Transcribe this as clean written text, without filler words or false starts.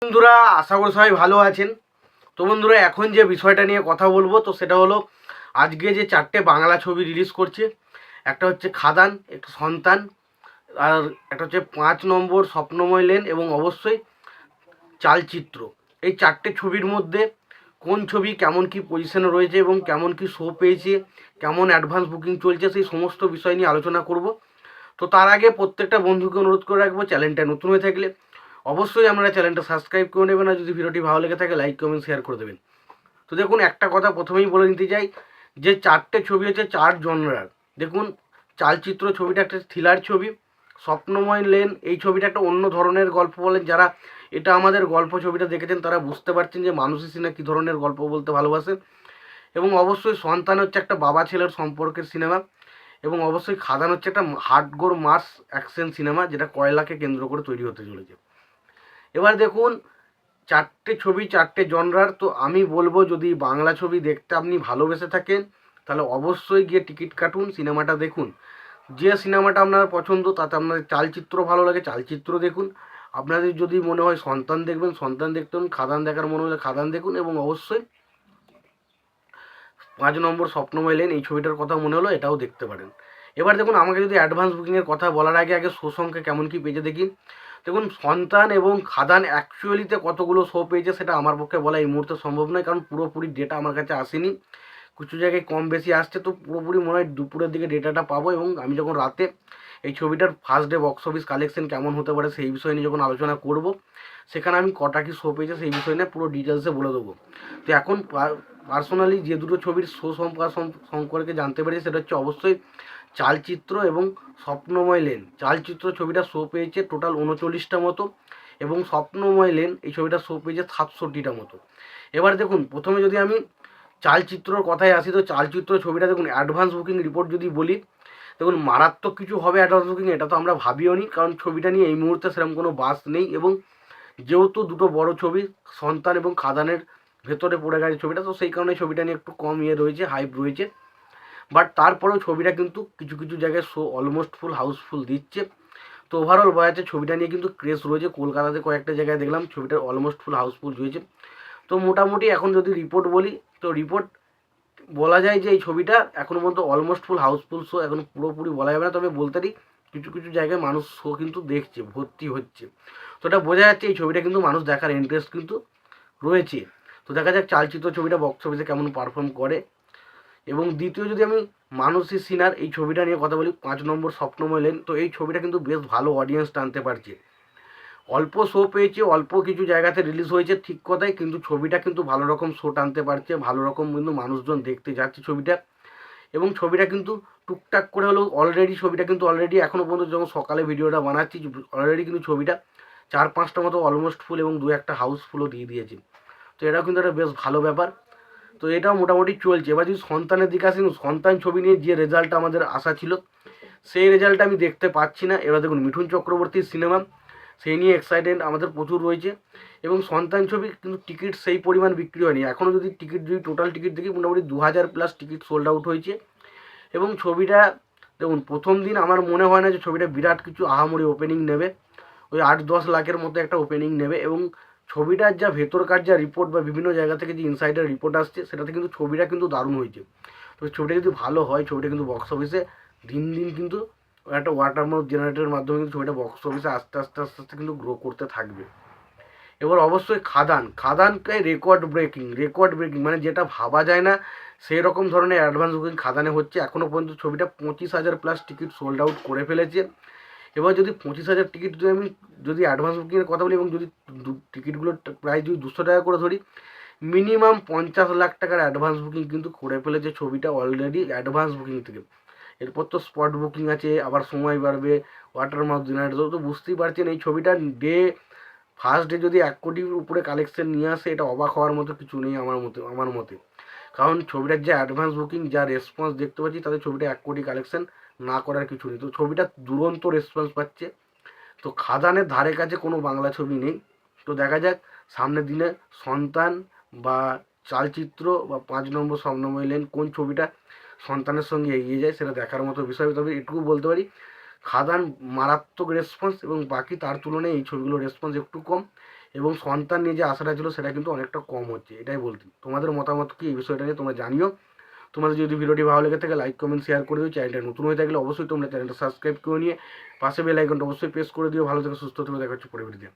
বন্ধুরা, আশা করি সবাই ভালো আছেন। তো বন্ধুরা, এখন যে বিষয়টা নিয়ে কথা বলবো তো সেটা হলো আজকে যে 4টে বাংলা ছবি রিলিজ করছে। একটা হচ্ছে খাদান, একটা সন্তান, আর একটা হচ্ছে 5 নম্বর স্বপ্নময় লেন, এবং অবশ্যই চালচিত্র। এই 4টে ছবির মধ্যে কোন ছবি কেমন কি পজিশনে রয়েছে এবং কেমন কি শো পেয়েছে, কেমন অ্যাডভান্স বুকিং চলছে, সেই সমস্ত বিষয় নিয়ে আলোচনা করব। তো তার আগে প্রত্যেকটা বন্ধুকে অনুরোধ করে রাখবো, চ্যানেলটা নতুন হয়ে থাকলে অবশ্যই আপনারা চ্যানেলটা সাবস্ক্রাইব করে নেবেন, আর যদি ভিডিওটি ভালো লেগে থাকে লাইক কমেন্ট শেয়ার করে দেবেন। তো দেখুন, একটা কথা প্রথমেই বলে নিতে চাই যে 4টে ছবি হচ্ছে 4 জনরার। দেখুন, চালচিত্র ছবিটা একটা থ্রিলার ছবি, স্বপ্নময় লেন এই ছবিটা একটা অন্য ধরনের গল্প বলেন। যারা এটা আমাদের গল্প ছবিটা দেখেছেন তারা বুঝতে পারছেন যে মানুষই সিনেমা কী ধরনের গল্প বলতে ভালোবাসে। এবং অবশ্যই সন্তান হচ্ছে একটা বাবা ছেলের সম্পর্কের সিনেমা, এবং অবশ্যই খাদান হচ্ছে একটা হার্ডকোর মাস অ্যাকশন সিনেমা, যেটা কয়লাকে কেন্দ্র করে তৈরি হতে চলেছে। এবার দেখুন, 4টে ছবি 4টে জনরার। তো আমি বলবো, যদি বাংলা ছবি দেখতে আপনি ভালোবেসে থাকেন তাহলে অবশ্যই গিয়ে টিকিট কাটুন, সিনেমাটা দেখুন। যে সিনেমাটা আপনার পছন্দ, তাতে আপনাদের চালচিত্র ভালো লাগে চালচিত্র দেখুন। আপনাদের যদি মনে হয় সন্তান দেখবেন সন্তান দেখতে হন, খাদান দেখার মনে হলে খাদান দেখুন, এবং অবশ্যই 5 নম্বর স্বপ্নময় লেন এই ছবিটার কথা মনে হলো এটাও দেখতে পারেন। এবার দেখুন, আমাকে যদি অ্যাডভান্স বুকিংয়ের কথা বলার আগে আগে শো সংখ্যা কেমন কী পেয়েছে দেখি। দেখুন, সন্তান এবং খাদান অ্যাকচুয়ালিতে কতগুলো শো পেয়েছে সেটা আমার পক্ষে বলা এই মুহূর্তে সম্ভব নয়, কারণ পুরোপুরি ডেটা আমার কাছে আসেনি। কিছু জায়গায় কম বেশি আসছে, তো পুরোপুরি মনে হয় দুপুরের দিকে ডেটাটা পাবো, এবং আমি যখন রাতে এই ছবিটার first day box office collection কেমন হতে পারে সেই বিষয় নিয়ে যখন আলোচনা করব, সেখানে আমি কটা কি শো পেয়েছে সেই বিষয় নিয়ে পুরো ডিটেলসে বলে দেবো। তো এখন পার্সোনালি যে দুটো ছবির শো সম্পর্কে জানতে পেরেছি সেটা হচ্ছে অবশ্যই চালচিত্র এবং স্বপ্নময় লেন। চালচিত্র ছবিটা শো পেয়েছে টোটাল 39টা মতো, এবং স্বপ্নময় লেন এই ছবিটা শো পেয়েছে 67টা মতো। এবার দেখুন, প্রথমে যদি আমি চালচিত্রর কথায় আসি, তো চালচিত্র ছবিটা দেখুন অ্যাডভান্স বুকিং রিপোর্ট যদি বলি, দেখুন মারাত্মক কিছু হবে অ্যাডভান্স বুকিং, এটা তো আমরা ভাবিও নি, কারণ ছবিটা নিয়ে এই মুহূর্তে সেরকম কোনো বাস নেই। এবং যেহেতু দুটো বড় ছবি সন্তান এবং খাদানের ভেতরে পড়ে গেছে ছবিটা, তো সেই কারণে ছবিটা নিয়ে একটু কম রয়েছে, হাইপ রয়েছে। বাট তারপরেও ছবিটা কিন্তু কিছু কিছু জায়গায় শো অলমোস্ট ফুল হাউসফুল দিচ্ছে। তো ওভারঅল বলা যাচ্ছে ছবিটা নিয়ে কিন্তু ক্রেজ রয়েছে। কলকাতাতে কয়েকটা জায়গায় দেখলাম ছবিটা অলমোস্ট ফুল হাউসফুল হয়েছে। তো মোটামুটি এখন যদি রিপোর্ট বলি, তো রিপোর্ট বলা যায় যে এই ছবিটা এখনও পর্যন্ত অলমোস্ট ফুল হাউসফুল শো, এখন পুরোপুরি বলা যাবে না, তবে বলতে পারি কিছু কিছু জায়গায় মানুষ শো কিন্তু দেখছে, ভর্তি হচ্ছে। তো এটা বোঝা যাচ্ছে এই ছবিটা কিন্তু মানুষ দেখার ইন্টারেস্ট কিন্তু রয়েছে। তো দেখা যাক চালচিত্র ছবিটা বক্স অফিসে কেমন পারফর্ম করে। এবং দ্বিতীয় যদি আমি মানসী সিনার এই ছবিটা নিয়ে কথা বলি, 5 নম্বর স্বপ্নময় লেন, তো এই ছবিটা কিন্তু বেশ ভালো অডিয়েন্স টানতে পারছে। অল্প শো পেয়েছে, অল্প কিছু জায়গাতে রিলিজ হয়েছে ঠিক কথাই, কিন্তু ছবিটা কিন্তু ভালো রকম শো টানতে পারছে, ভালো রকম কিন্তু মানুষজন দেখতে যাচ্ছে ছবিটা। এবং ছবিটা কিন্তু টুকটাক করে হলেও অলরেডি ছবিটা কিন্তু অলরেডি এখনও পর্যন্ত যখন সকালে ভিডিওটা বানাচ্ছি অলরেডি কিন্তু ছবিটা 4-5টা মতো অলমোস্ট ফুল এবং 2-1টা হাউসফুলও দিয়ে দিয়েছে। তো এটাও কিন্তু একটা বেশ ভালো ব্যাপার। তো এটাও মোটামুটি চলছে। এবার যদি সন্তানের দিকে আসি, সন্তান ছবি নিয়ে যে রেজাল্টটা আমাদের আশা ছিল সেই রেজাল্টটা আমি দেখতে পাচ্ছি না। এবার দেখুন, মিঠুন চক্রবর্তীর সিনেমা, সেই নিয়ে এক্সাইটেড আমাদের প্রচুর রয়েছে। এবং সন্তান ছবি কিন্তু টিকিট সেই পরিমাণ বিক্রি হয়নি এখনও। যদি টোটাল টিকিট দেখি, মোটামুটি 2000+ টিকিট সোল্ড আউট হয়েছে। এবং ছবিটা দেখুন, প্রথম দিন আমার মনে হয় না যে ছবিটা বিরাট কিছু আহামরি ওপেনিং নেবে, ওই 8-10 লাখের মতো একটা ওপেনিং নেবে। এবং ছবিটার যা ভেতরকার যা রিপোর্ট বা বিভিন্ন জায়গা থেকে যে ইনসাইডার রিপোর্ট আসছে, সেটাতে কিন্তু ছবিটা কিন্তু দারুণ হয়েছে। তো ছবিটা যদি ভালো হয়, ছবিটা কিন্তু বক্স অফিসে দিন দিন কিন্তু একটা ওয়াটারমার্ক জেনারেটরের মাধ্যমে কিন্তু ছবিটা বক্স অফিসে আস্তে আস্তে আস্তে আস্তে কিন্তু গ্রো করতে থাকবে। এবার অবশ্যই খাদানকে রেকর্ড ব্রেকিং মানে যেটা ভাবা যায় না সেই রকম ধরনের অ্যাডভান্স বুকিং খাদানে হচ্ছে। এখনও পর্যন্ত ছবিটা 25,000+ টিকিট সোল্ড আউট করে ফেলেছে। এবার যদি 25,000 টিকিট যদি অ্যাডভান্স বুকিংয়ের কথা বলি, এবং যদি টিকিটগুলোর প্রাইস যদি 200 টাকা করে ধরি, মিনিমাম 50 লাখ টাকার অ্যাডভান্স বুকিং কিন্তু করে ফেলেছে ছবিটা অলরেডি অ্যাডভান্স বুকিং থেকে। এরপর তো স্পট বুকিং আছে, আবার সময় বাড়বে, ওয়াটারমার্ক জেনারেটর, তো বুঝতেই পারছেন এই ছবিটা ফার্স্ট ডে যদি 1 কোটির উপরে কালেকশন নিয়ে আসে, এটা অবাক হওয়ার মতো কিছু নেই আমার মতে। কারণ ছবিটার যে অ্যাডভান্স বুকিং যা রেসপন্স দেখতে পাচ্ছি, তাদের ছবিটা 1 কোটি কালেকশন না করার কিছু নেই। তো ছবিটা দুরন্ত রেসপন্স পাচ্ছে। তো খাদানের ধারে কাছে কোনো বাংলা ছবি নেই। তো দেখা যাক সামনের দিনে সন্তান বা চালচিত্র বা 5 নম্বর স্বপ্নময় লেন কোন ছবিটা সন্তানের সঙ্গে এগিয়ে যায়, সেটা দেখার মতো বিষয়। তবে এটুকু বলতে পারি, খাদান মারাত্মক রেসপন্স, এবং বাকি তার তুলনায় এই ছবিগুলোর রেসপন্স একটু কম। এবং সন্তান নিয়ে যে আশাটা ছিল সেটা কিন্তু অনেকটা কম হচ্ছে, এটাই বলতে। তোমাদের মতামত কি এই বিষয়টা নিয়ে তোমরা জানিও। তোমাদের যদি ভিডিওটি ভালো লেগে থাকে লাইক কমেন্ট শেয়ার করে দিও। চ্যানেলটা নতুন হয়ে থাকলে অবশ্যই তোমরা চ্যানেলটা সাবস্ক্রাইব করে নিয়ে পাশে বেল আইকনটা অবশ্যই প্রেস করে দিও। ভালো থেকে সুস্থ থেকে দেখা হচ্ছে পরে ভিডিওতে।